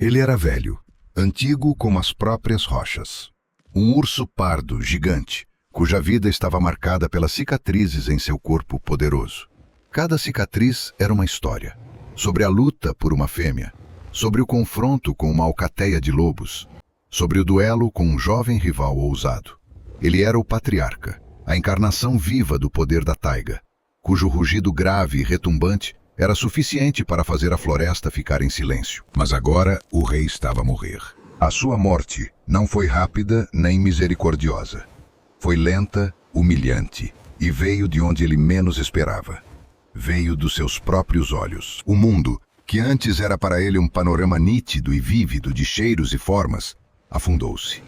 Ele era velho, antigo como as próprias rochas. Um urso pardo gigante, cuja vida estava marcada pelas cicatrizes em seu corpo poderoso. Cada cicatriz era uma história, sobre a luta por uma fêmea, sobre o confronto com uma alcateia de lobos, sobre o duelo com um jovem rival ousado. Ele era o patriarca, a encarnação viva do poder da taiga, cujo rugido grave e retumbante era suficiente para fazer a floresta ficar em silêncio. Mas agora o rei estava a morrer. A sua morte não foi rápida nem misericordiosa. Foi lenta, humilhante, e veio de onde ele menos esperava. Veio dos seus próprios olhos. O mundo, que antes era para ele um panorama nítido e vívido de cheiros e formas, afundou-se.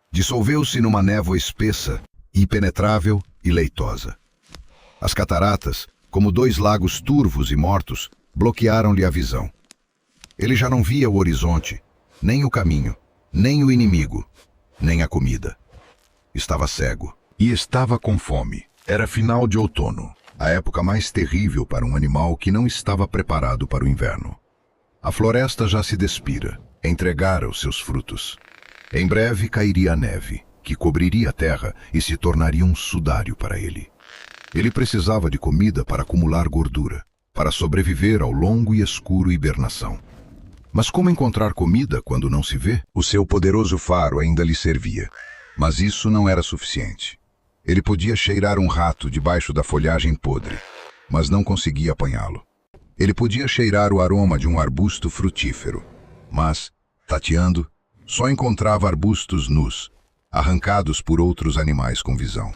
Dissolveu-se numa névoa espessa, impenetrável e leitosa. As cataratas, como dois lagos turvos e mortos, bloquearam-lhe a visão. Ele já não via o horizonte, nem o caminho, nem o inimigo, nem a comida. Estava cego. E estava com fome. Era final de outono, a época mais terrível para um animal que não estava preparado para o inverno. A floresta já se despira, entregara os seus frutos. Em breve cairia a neve, que cobriria a terra e se tornaria um sudário para ele. Ele precisava de comida para acumular gordura, para sobreviver ao longo e escuro hibernação. Mas como encontrar comida quando não se vê? O seu poderoso faro ainda lhe servia, mas isso não era suficiente. Ele podia cheirar um rato debaixo da folhagem podre, mas não conseguia apanhá-lo. Ele podia cheirar o aroma de um arbusto frutífero, mas, tateando, só encontrava arbustos nus, arrancados por outros animais com visão.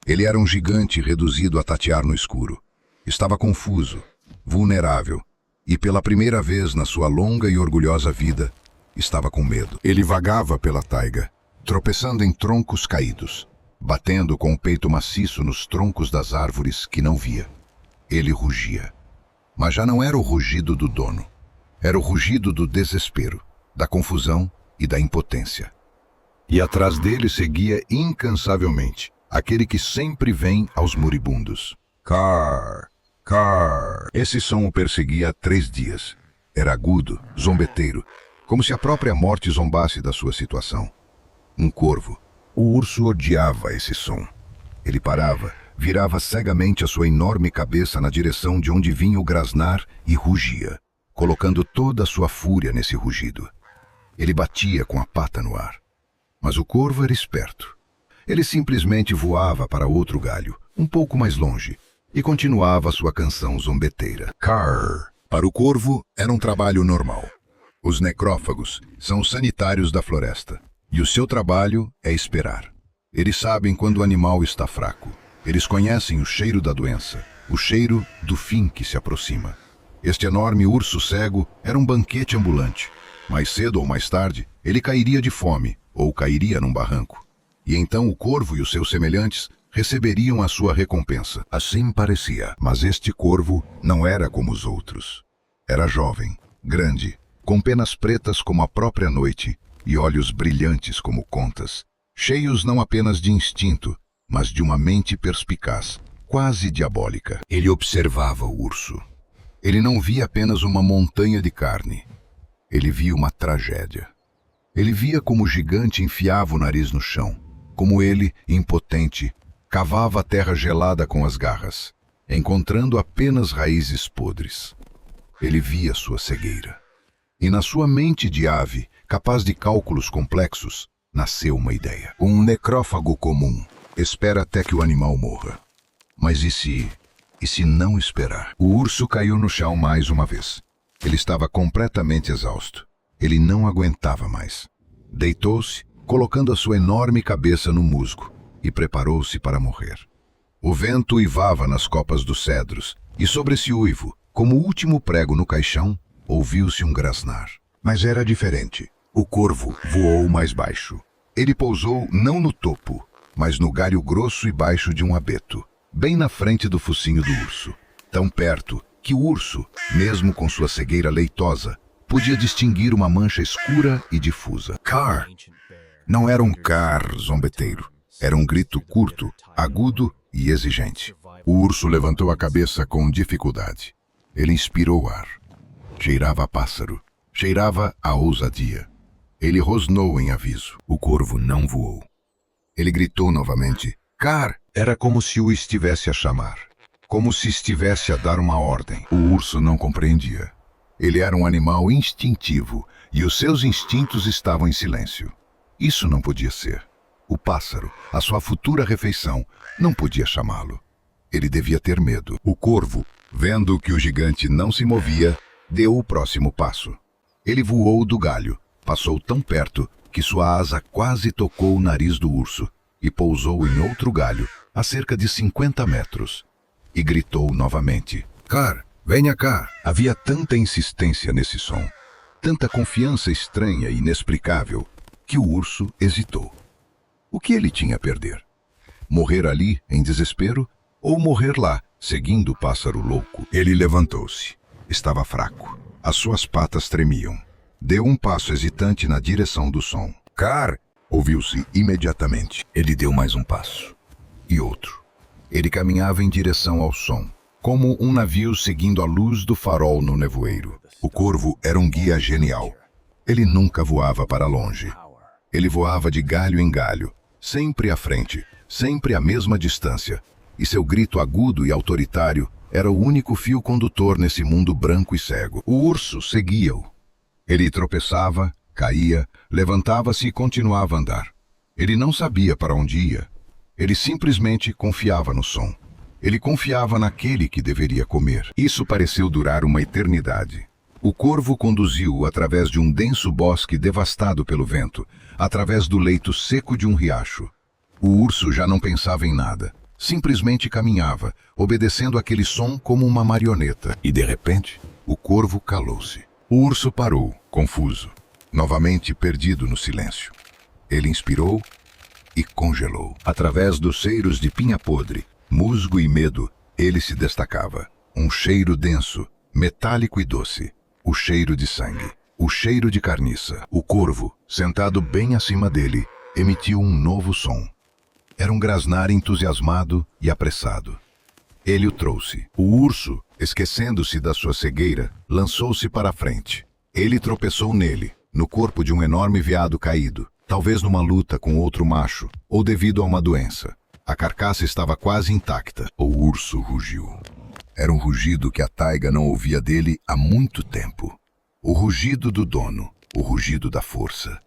Ele era um gigante reduzido a tatear no escuro. Estava confuso, vulnerável, e pela primeira vez na sua longa e orgulhosa vida, estava com medo. Ele vagava pela taiga, tropeçando em troncos caídos, batendo com o peito maciço nos troncos das árvores que não via. Ele rugia. Mas já não era o rugido do dono. Era o rugido do desespero, da confusão e da impotência. E atrás dele seguia incansavelmente aquele que sempre vem aos moribundos. Car, car. Esse som o perseguia há 3 dias. Era agudo, zombeteiro, como se a própria morte zombasse da sua situação. Um corvo. O urso odiava esse som. Ele parava, virava cegamente a sua enorme cabeça na direção de onde vinha o grasnar e rugia, colocando toda a sua fúria nesse rugido. Ele batia com a pata no ar. Mas o corvo era esperto. Ele simplesmente voava para outro galho, um pouco mais longe, e continuava sua canção zombeteira. Carr. Para o corvo, era um trabalho normal. Os necrófagos são os sanitários da floresta, e o seu trabalho é esperar. Eles sabem quando o animal está fraco. Eles conhecem o cheiro da doença, o cheiro do fim que se aproxima. Este enorme urso cego era um banquete ambulante. Mais cedo ou mais tarde, ele cairia de fome, ou cairia num barranco. E então o corvo e os seus semelhantes receberiam a sua recompensa. Assim parecia, mas este corvo não era como os outros. Era jovem, grande, com penas pretas como a própria noite e olhos brilhantes como contas, cheios não apenas de instinto, mas de uma mente perspicaz, quase diabólica. Ele observava o urso. Ele não via apenas uma montanha de carne. Ele via uma tragédia. Ele via como o gigante enfiava o nariz no chão, como ele, impotente, cavava a terra gelada com as garras, encontrando apenas raízes podres. Ele via sua cegueira. E na sua mente de ave, capaz de cálculos complexos, nasceu uma ideia. Um necrófago comum espera até que o animal morra. Mas e se não esperar? O urso caiu no chão mais uma vez. Ele estava completamente exausto. Ele não aguentava mais. Deitou-se, colocando a sua enorme cabeça no musgo, e preparou-se para morrer. O vento uivava nas copas dos cedros, e sobre esse uivo, como o último prego no caixão, ouviu-se um grasnar. Mas era diferente. O corvo voou mais baixo. Ele pousou não no topo, mas no galho grosso e baixo de um abeto, bem na frente do focinho do urso, tão perto que o urso, mesmo com sua cegueira leitosa, podia distinguir uma mancha escura e difusa. Carr! Não era um carr zombeteiro. Era um grito curto, agudo e exigente. O urso levantou a cabeça com dificuldade. Ele inspirou ar. Cheirava a pássaro. Cheirava a ousadia. Ele rosnou em aviso. O corvo não voou. Ele gritou novamente. Car! Era como se o estivesse a chamar. Como se estivesse a dar uma ordem. O urso não compreendia. Ele era um animal instintivo e os seus instintos estavam em silêncio. Isso não podia ser. O pássaro, a sua futura refeição, não podia chamá-lo. Ele devia ter medo. O corvo, vendo que o gigante não se movia, deu o próximo passo. Ele voou do galho, passou tão perto que sua asa quase tocou o nariz do urso e pousou em outro galho, a cerca de 50 metros. E gritou novamente. Car, venha cá! Havia tanta insistência nesse som, tanta confiança estranha e inexplicável, que o urso hesitou. O que ele tinha a perder? Morrer ali, em desespero, ou morrer lá, seguindo o pássaro louco? Ele levantou-se. Estava fraco. As suas patas tremiam. Deu um passo hesitante na direção do som. Car! Ouviu-se imediatamente. Ele deu mais um passo. E outro. Ele caminhava em direção ao som, como um navio seguindo a luz do farol no nevoeiro. O corvo era um guia genial. Ele nunca voava para longe. Ele voava de galho em galho, sempre à frente, sempre à mesma distância, e seu grito agudo e autoritário era o único fio condutor nesse mundo branco e cego. O urso seguia-o. Ele tropeçava, caía, levantava-se e continuava a andar. Ele não sabia para onde ia. Ele simplesmente confiava no som. Ele confiava naquele que deveria comer. Isso pareceu durar uma eternidade. O corvo conduziu-o através de um denso bosque devastado pelo vento, através do leito seco de um riacho. O urso já não pensava em nada. Simplesmente caminhava, obedecendo aquele som como uma marioneta. E, de repente, o corvo calou-se. O urso parou, confuso, novamente perdido no silêncio. Ele inspirou e congelou. Através dos cheiros de pinha podre, musgo e medo, ele se destacava. Um cheiro denso, metálico e doce. O cheiro de sangue. O cheiro de carniça. O corvo, sentado bem acima dele, emitiu um novo som. Era um grasnar entusiasmado e apressado. Ele o trouxe. O urso, esquecendo-se da sua cegueira, lançou-se para a frente. Ele tropeçou nele, no corpo de um enorme veado caído, talvez numa luta com outro macho, ou devido a uma doença. A carcaça estava quase intacta. O urso rugiu. Era um rugido que a taiga não ouvia dele há muito tempo. O rugido do dono, o rugido da força.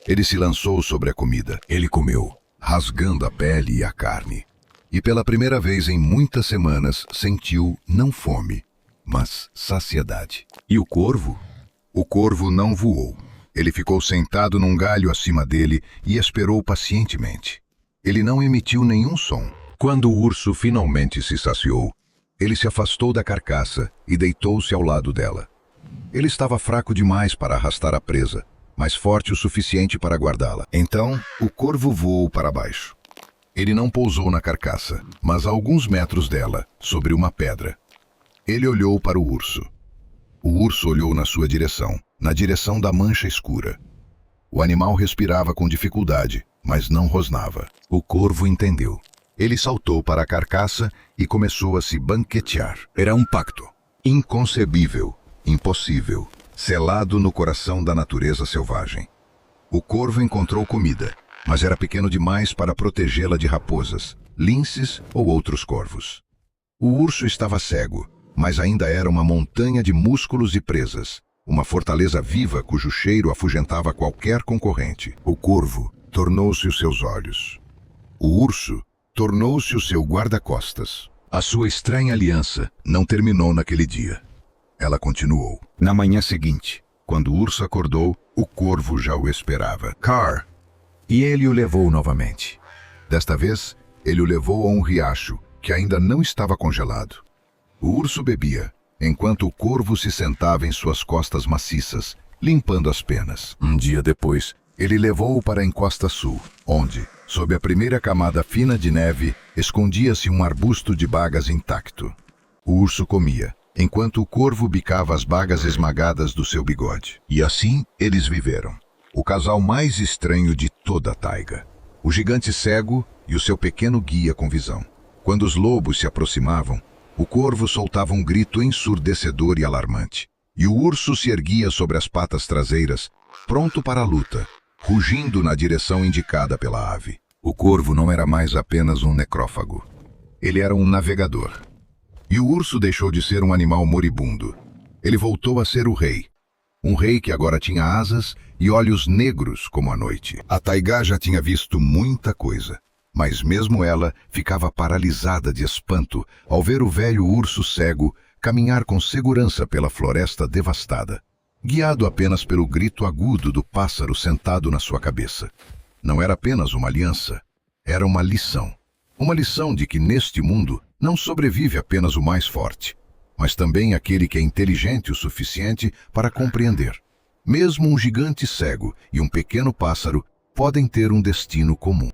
Ele se lançou sobre a comida. Ele comeu, rasgando a pele e a carne. E pela primeira vez em muitas semanas sentiu não fome, mas saciedade. E o corvo? O corvo não voou. Ele ficou sentado num galho acima dele e esperou pacientemente. Ele não emitiu nenhum som. Quando o urso finalmente se saciou, ele se afastou da carcaça e deitou-se ao lado dela. Ele estava fraco demais para arrastar a presa, mas forte o suficiente para guardá-la. Então, o corvo voou para baixo. Ele não pousou na carcaça, mas a alguns metros dela, sobre uma pedra. Ele olhou para o urso. O urso olhou na sua direção, na direção da mancha escura. O animal respirava com dificuldade, mas não rosnava. O corvo entendeu. Ele saltou para a carcaça e começou a se banquetear. Era um pacto. Inconcebível, impossível, selado no coração da natureza selvagem. O corvo encontrou comida, mas era pequeno demais para protegê-la de raposas, linces ou outros corvos. O urso estava cego, mas ainda era uma montanha de músculos e presas, uma fortaleza viva cujo cheiro afugentava qualquer concorrente. O corvo tornou-se os seus olhos. O urso tornou-se o seu guarda-costas. A sua estranha aliança não terminou naquele dia. Ela continuou. Na manhã seguinte, quando o urso acordou, o corvo já o esperava. Car! E ele o levou novamente. Desta vez, ele o levou a um riacho que ainda não estava congelado. O urso bebia, enquanto o corvo se sentava em suas costas maciças, limpando as penas. Um dia depois, ele levou-o para a encosta sul, onde, sob a primeira camada fina de neve, escondia-se um arbusto de bagas intacto. O urso comia, enquanto o corvo bicava as bagas esmagadas do seu bigode. E assim eles viveram. O casal mais estranho de toda a taiga. O gigante cego e o seu pequeno guia com visão. Quando os lobos se aproximavam, o corvo soltava um grito ensurdecedor e alarmante. e o urso se erguia sobre as patas traseiras, pronto para a luta, rugindo na direção indicada pela ave. O corvo não era mais apenas um necrófago. Ele era um navegador. E o urso deixou de ser um animal moribundo. Ele voltou a ser o rei. Um rei que agora tinha asas e olhos negros como a noite. A taigá já tinha visto muita coisa, mas mesmo ela ficava paralisada de espanto ao ver o velho urso cego caminhar com segurança pela floresta devastada, guiado apenas pelo grito agudo do pássaro sentado na sua cabeça. Não era apenas uma aliança, era uma lição. Uma lição de que neste mundo não sobrevive apenas o mais forte, mas também aquele que é inteligente o suficiente para compreender. Mesmo um gigante cego e um pequeno pássaro podem ter um destino comum.